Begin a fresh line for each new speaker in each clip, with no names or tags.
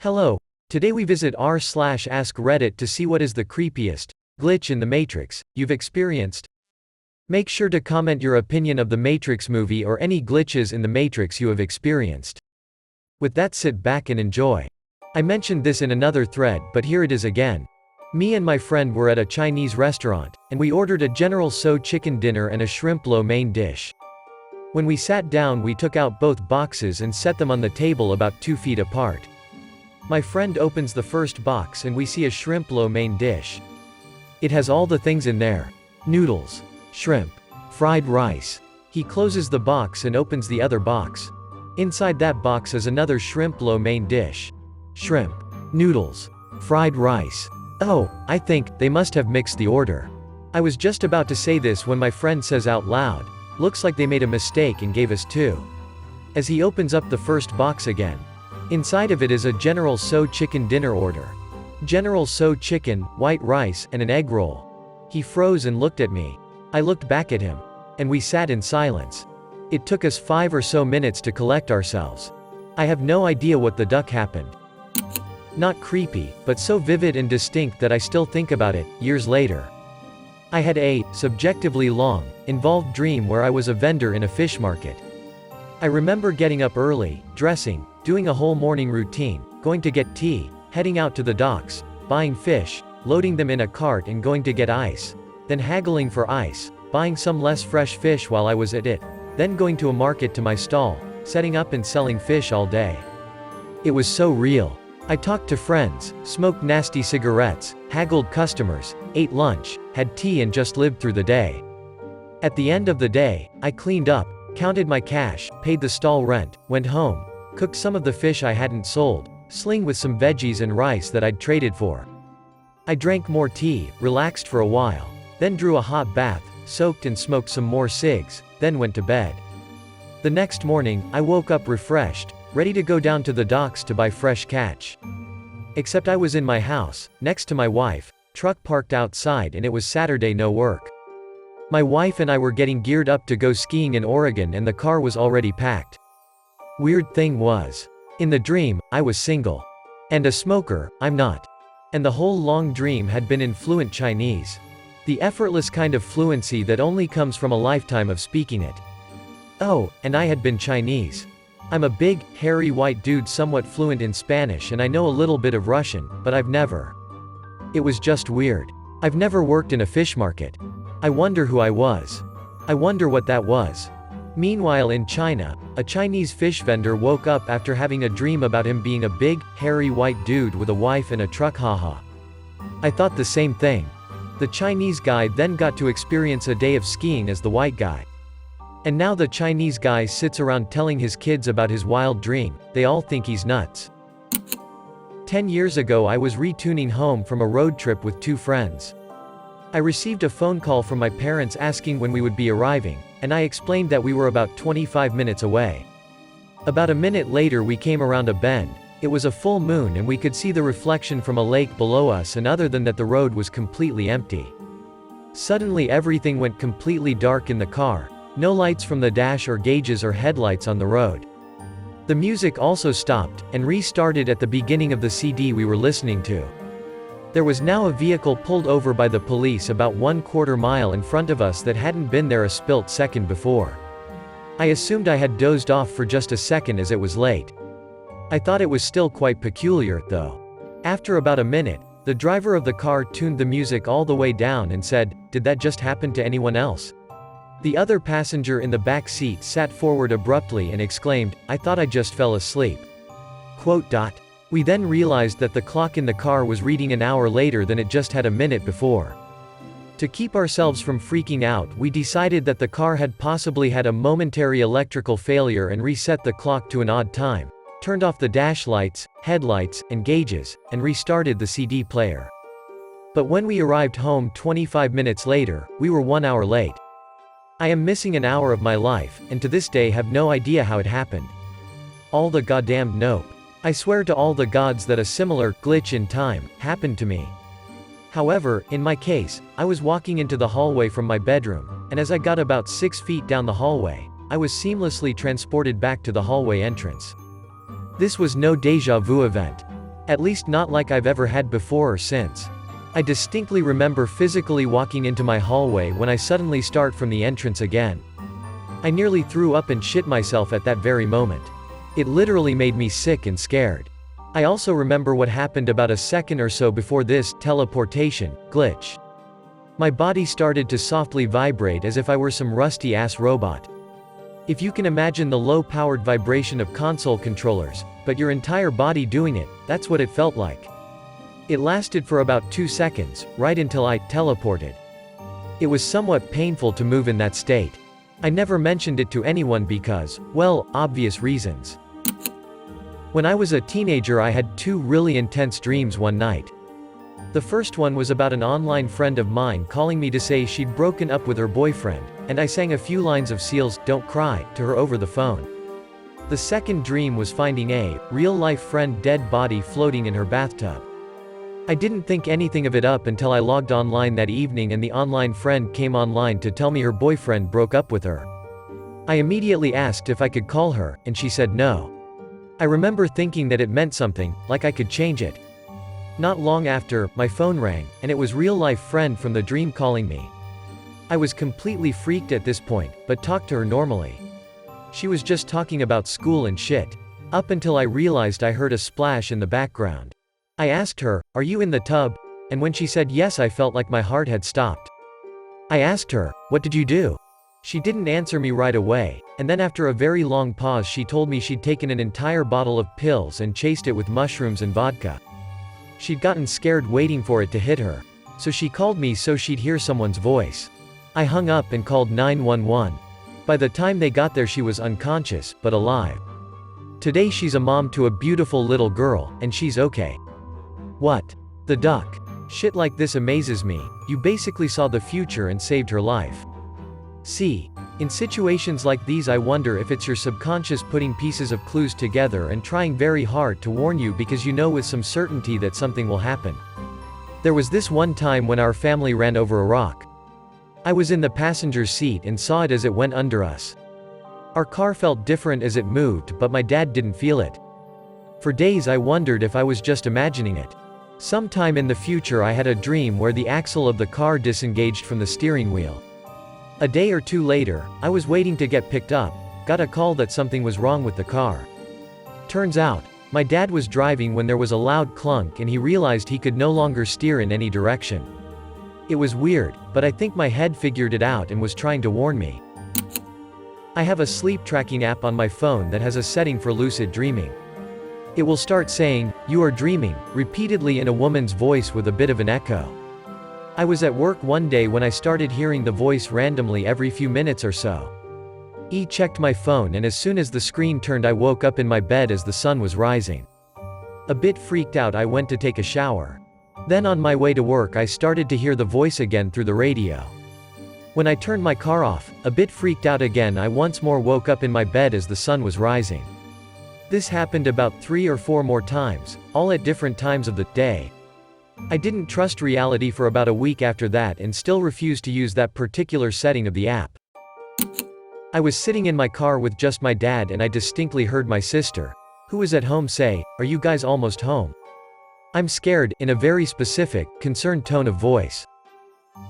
Hello. Today we visit r/AskReddit to see what is the creepiest glitch in the Matrix you've experienced. Make sure to comment your opinion of the Matrix movie or any glitches in the Matrix you have experienced. With that, sit back and enjoy. I mentioned this in another thread, but here it is again. Me and my friend were at a Chinese restaurant, and we ordered a General Tso chicken dinner and a shrimp lo mein dish. When we sat down, we took out both boxes and set them on the table about 2 feet apart. My friend opens the first box and we see a shrimp lo mein dish. It has all the things in there. Noodles, shrimp, fried rice. He closes the box and opens the other box. Inside that box is another shrimp lo mein dish. Shrimp, noodles, fried rice. Oh, I think they must have mixed the order. I was just about to say this when my friend says out loud, "Looks like they made a mistake and gave us 2." As he opens up the first box again. Inside of it is a General Tso chicken dinner order. General Tso chicken, white rice, and an egg roll. He froze and looked at me. I looked back at him. And we sat in silence. It took us 5 or so minutes to collect ourselves. I have no idea what the duck happened. Not creepy, but so vivid and distinct that I still think about it, years later. I had a, subjectively long, involved dream where I was a vendor in a fish market. I remember getting up early, dressing, doing a whole morning routine, going to get tea, heading out to the docks, buying fish, loading them in a cart and going to get ice, then haggling for ice, buying some less fresh fish while I was at it, then going to a market to my stall, setting up and selling fish all day. It was so real. I talked to friends, smoked nasty cigarettes, haggled customers, ate lunch, had tea and just lived through the day. At the end of the day, I cleaned up, counted my cash, paid the stall rent, went home, cooked some of the fish I hadn't sold, sling with some veggies and rice that I'd traded for. I drank more tea, relaxed for a while, then drew a hot bath, soaked and smoked some more cigs, then went to bed. The next morning, I woke up refreshed, ready to go down to the docks to buy fresh catch. Except I was in my house, next to my wife, truck parked outside, and it was Saturday, no work. My wife and I were getting geared up to go skiing in Oregon and the car was already packed. Weird thing was, in the dream, I was single. And a smoker, I'm not. And the whole long dream had been in fluent Chinese. The effortless kind of fluency that only comes from a lifetime of speaking it. Oh, and I had been Chinese. I'm a big, hairy white dude somewhat fluent in Spanish and I know a little bit of Russian, but I've never. It was just weird. I've never worked in a fish market. I wonder who I was. I wonder what that was. Meanwhile in China, a Chinese fish vendor woke up after having a dream about him being a big, hairy white dude with a wife and a truck, haha. I thought the same thing. The Chinese guy then got to experience a day of skiing as the white guy. And now the Chinese guy sits around telling his kids about his wild dream. They all think he's nuts. 10 years ago I was retuning home from a road trip with 2 friends. I received a phone call from my parents asking when we would be arriving, and I explained that we were about 25 minutes away. About a minute later we came around a bend. It was a full moon and we could see the reflection from a lake below us, and other than that the road was completely empty. Suddenly everything went completely dark in the car, no lights from the dash or gauges or headlights on the road. The music also stopped, and restarted at the beginning of the CD we were listening to. There was now a vehicle pulled over by the police about 1/4 mile in front of us that hadn't been there a spilt second before. I assumed I had dozed off for just a second as it was late. I thought it was still quite peculiar, though. After about a minute, the driver of the car tuned the music all the way down and said, "Did that just happen to anyone else?" The other passenger in the back seat sat forward abruptly and exclaimed, "I thought I just fell asleep." We then realized that the clock in the car was reading an hour later than it just had a minute before. To keep ourselves from freaking out, we decided that the car had possibly had a momentary electrical failure and reset the clock to an odd time, turned off the dash lights, headlights, and gauges, and restarted the CD player. But when we arrived home 25 minutes later, we were 1 hour late. I am missing an hour of my life, and to this day have no idea how it happened. All the goddamned nope. I swear to all the gods that a similar glitch in time happened to me. However, in my case, I was walking into the hallway from my bedroom, and as I got about 6 feet down the hallway, I was seamlessly transported back to the hallway entrance. This was no déjà vu event. At least not like I've ever had before or since. I distinctly remember physically walking into my hallway when I suddenly start from the entrance again. I nearly threw up and shit myself at that very moment. It literally made me sick and scared. I also remember what happened about a second or so before this teleportation glitch. My body started to softly vibrate as if I were some rusty-ass robot. If you can imagine the low-powered vibration of console controllers, but your entire body doing it, that's what it felt like. It lasted for about 2 seconds, right until I teleported. It was somewhat painful to move in that state. I never mentioned it to anyone because, well, obvious reasons. When I was a teenager, I had 2 really intense dreams one night. The first one was about an online friend of mine calling me to say she'd broken up with her boyfriend, and I sang a few lines of Seal's "Don't Cry" to her over the phone. The second dream was finding a real-life friend dead body floating in her bathtub. I didn't think anything of it up until I logged online that evening and the online friend came online to tell me her boyfriend broke up with her. I immediately asked if I could call her, and she said no. I remember thinking that it meant something, like I could change it. Not long after, my phone rang, and it was real-life friend from the dream calling me. I was completely freaked at this point, but talked to her normally. She was just talking about school and shit. Up until I realized I heard a splash in the background. I asked her, "Are you in the tub?" And when she said yes, I felt like my heart had stopped. I asked her, "What did you do?" She didn't answer me right away, and then after a very long pause she told me she'd taken an entire bottle of pills and chased it with mushrooms and vodka. She'd gotten scared waiting for it to hit her. So she called me so she'd hear someone's voice. I hung up and called 911. By the time they got there she was unconscious, but alive. Today she's a mom to a beautiful little girl, and she's okay. What? The duck. Shit like this amazes me. You basically saw the future and saved her life. See? In situations like these I wonder if it's your subconscious putting pieces of clues together and trying very hard to warn you because you know with some certainty that something will happen. There was this one time when our family ran over a rock. I was in the passenger's seat and saw it as it went under us. Our car felt different as it moved, but my dad didn't feel it. For days I wondered if I was just imagining it. Sometime in the future I had a dream where the axle of the car disengaged from the steering wheel. A day or two later, I was waiting to get picked up, got a call that something was wrong with the car. Turns out, my dad was driving when there was a loud clunk and he realized he could no longer steer in any direction. It was weird, but I think my head figured it out and was trying to warn me. I have a sleep tracking app on my phone that has a setting for lucid dreaming. It will start saying, "You are dreaming," repeatedly in a woman's voice with a bit of an echo. I was at work one day when I started hearing the voice randomly every few minutes or so. I checked my phone and as soon as the screen turned I woke up in my bed as the sun was rising. A bit freaked out I went to take a shower. Then on my way to work I started to hear the voice again through the radio. When I turned my car off, a bit freaked out again I once more woke up in my bed as the sun was rising. This happened about 3 or 4 more times, all at different times of the day. I didn't trust reality for about a week after that and still refused to use that particular setting of the app. I was sitting in my car with just my dad and I distinctly heard my sister, who was at home, say, "Are you guys almost home?" I'm scared, in a very specific, concerned tone of voice.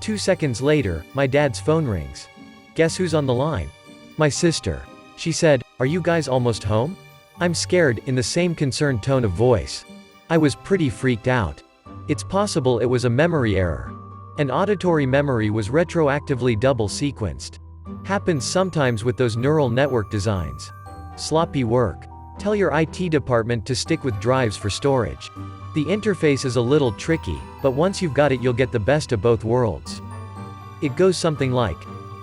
2 seconds later, my dad's phone rings. Guess who's on the line? My sister. She said, "Are you guys almost home?" I'm scared, in the same concerned tone of voice. I was pretty freaked out. It's possible it was a memory error. An auditory memory was retroactively double-sequenced. Happens sometimes with those neural network designs. Sloppy work. Tell your IT department to stick with drives for storage. The interface is a little tricky, but once you've got it you'll get the best of both worlds. It goes something like,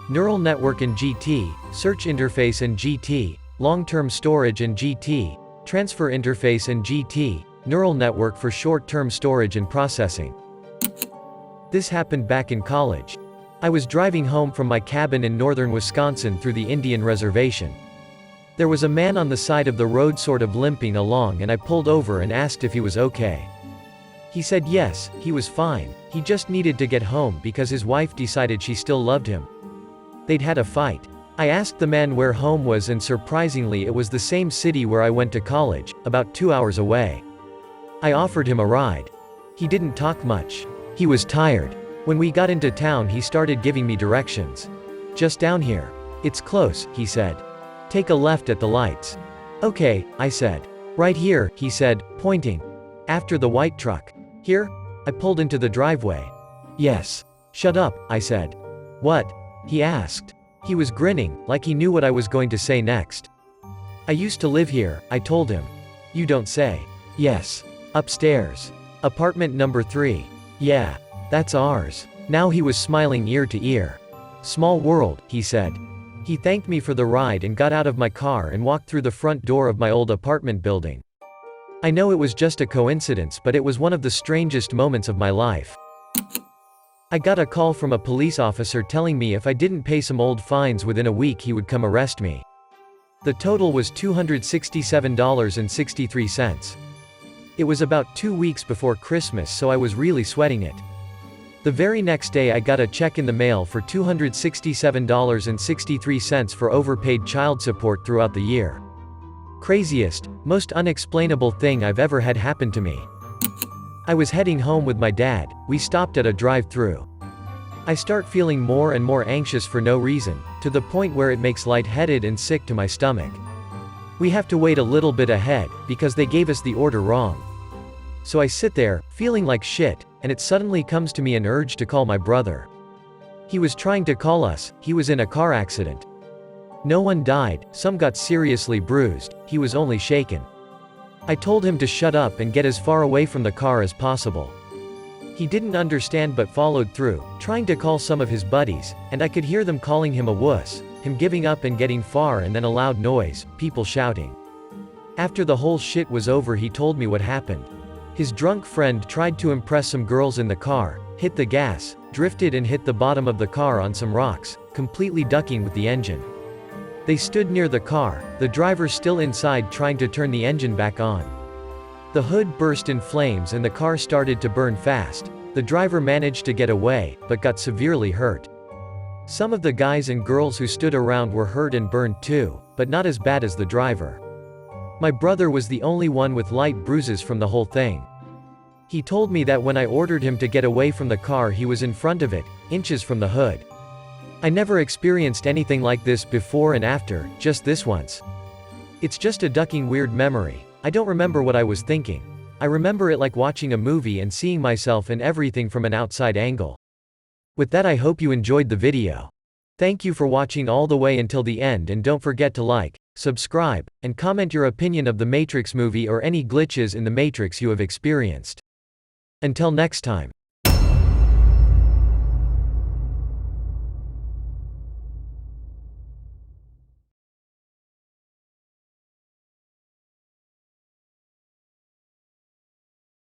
neural network in GT, search interface in GT, long-term storage in GT, transfer interface in GT, neural network for short-term storage and processing. This happened back in college. I was driving home from my cabin in northern Wisconsin through the Indian reservation. There was a man on the side of the road sort of limping along and I pulled over and asked if he was okay. He said yes, he was fine, he just needed to get home because his wife decided she still loved him. They'd had a fight. I asked the man where home was and surprisingly it was the same city where I went to college, about 2 hours away. I offered him a ride. He didn't talk much. He was tired. When we got into town he started giving me directions. Just down here. It's close, he said. Take a left at the lights. Okay, I said. Right here, he said, pointing. After the white truck. Here? I pulled into the driveway. Yes. Shut up, I said. What? He asked. He was grinning, like he knew what I was going to say next. I used to live here, I told him. You don't say. Yes. Upstairs. Apartment number 3. Yeah. That's ours. Now he was smiling ear to ear. Small world, he said. He thanked me for the ride and got out of my car and walked through the front door of my old apartment building. I know it was just a coincidence, but it was one of the strangest moments of my life. I got a call from a police officer telling me if I didn't pay some old fines within a week he would come arrest me. The total was $267.63. It was about 2 weeks before Christmas, so I was really sweating it. The very next day I got a check in the mail for $267.63 for overpaid child support throughout the year. Craziest, most unexplainable thing I've ever had happen to me. I was heading home with my dad. We stopped at a drive-thru. I start feeling more and more anxious for no reason, to the point where it makes lightheaded and sick to my stomach. We have to wait a little bit ahead, because they gave us the order wrong. So I sit there, feeling like shit, and it suddenly comes to me an urge to call my brother. He was trying to call us, he was in a car accident. No one died, some got seriously bruised, he was only shaken. I told him to shut up and get as far away from the car as possible. He didn't understand but followed through, trying to call some of his buddies, and I could hear them calling him a wuss, him giving up and getting far, and then a loud noise, people shouting. After the whole shit was over he told me what happened. His drunk friend tried to impress some girls in the car, hit the gas, drifted and hit the bottom of the car on some rocks, completely ducking with the engine. They stood near the car, the driver still inside trying to turn the engine back on. The hood burst in flames and the car started to burn fast. The driver managed to get away, but got severely hurt. Some of the guys and girls who stood around were hurt and burned too, but not as bad as the driver. My brother was the only one with light bruises from the whole thing. He told me that when I ordered him to get away from the car he was in front of it, inches from the hood. I never experienced anything like this before and after, just this once. It's just a ducking weird memory. I don't remember what I was thinking. I remember it like watching a movie and seeing myself and everything from an outside angle. With that, I hope you enjoyed the video. Thank you for watching all the way until the end, and don't forget to like, subscribe, and comment your opinion of the Matrix movie or any glitches in the Matrix you have experienced. Until next time.